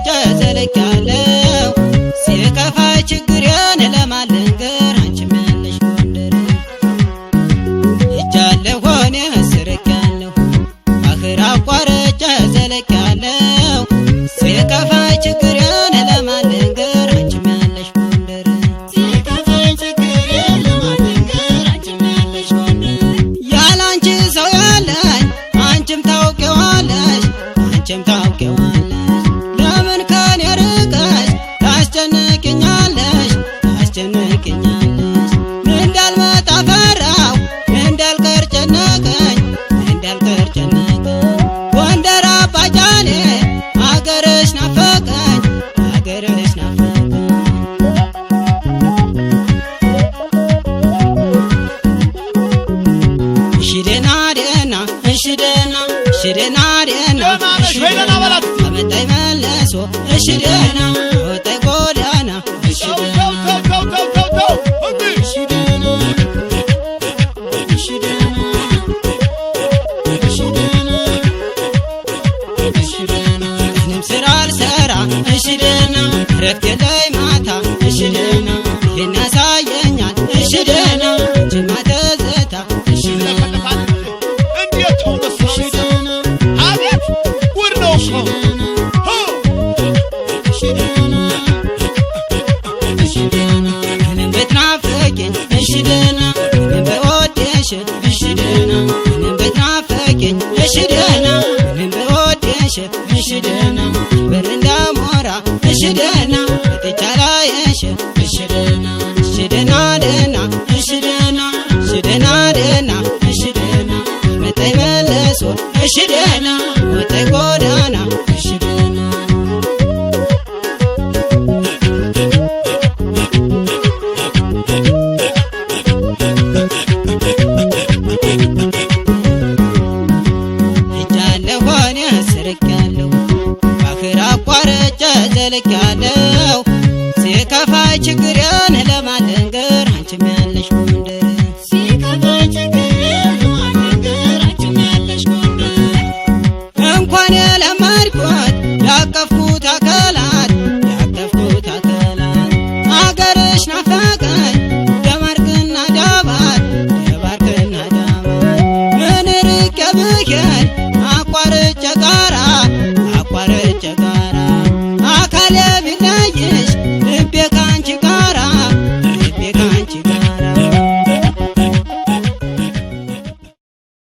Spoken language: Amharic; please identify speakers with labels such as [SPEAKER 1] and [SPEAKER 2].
[SPEAKER 1] አቋርጬ ዘልቄያለሁ ሲከፋኝ ችግሬን ለማልነገር አንቺም ያለሽ ጎንደር ሄጃለሁ እኔ ስርቄያለሁ ባህር አቋርጬ ዘልቄያለሁ ሲከፋኝ ችግሬን ለማልነገር አንቺም ያለሽ ጎንደር ሲከፋኝ ችግሬን ለማልነገር አንቺም ያለሽ ጎንደር ያላንቺ ሰው ያለኝ አንቺም ታውቂዋለሽ ለምን ከኔ ርቀሽ ታስጨንቅኛለሽ እንዳልመጣ ፈራሁ እንዳልቀር ጨነቀኝ ጎንደር አባጃኔ አገርሽ ናፈቀኝ እሺ ደህና አመጣኝ መለሶ እሺ ደህና ወጣኝ ጎዳና እሺ ደህና ምንም ስራ አልሰራ እሺ ደህና ረፍት የለኝ ማታ እሺ ደህና ይህን ያሳየኛል እሺ ደህና ጅማ ትዝታ እሺ ደህና ምንም ብትናፍቂኝ እሺ ደህና ምንም ብወድሽ እሺ ደህና ምንም ብትናፍቂኝ እሺ ደህና ምንም ብወድሽ እሺ ደህና በር እንዳሞራ እሺ ደህና ወጥቼ አላይሽ እሺ ደህና አመጣኝ መለሶ እሺ ደህና ወጣኝ ጎዳና እሺ ደህና ሄጃለሁ እኔ ስርቄያለሁ ባህር አቋርጬ ዘልቄያለሁ ሲከፋኝ ችግሬን ለማልነገር አንቺም ያለሽ ጎንደር እንኳን የለመድኩት ያቀፍኩት አካላት አገርሽ ናፈቀኝ ደባርቅና ዳባት ምን ርቄ ብሄድ አቋርጬ ጋራ አካሌ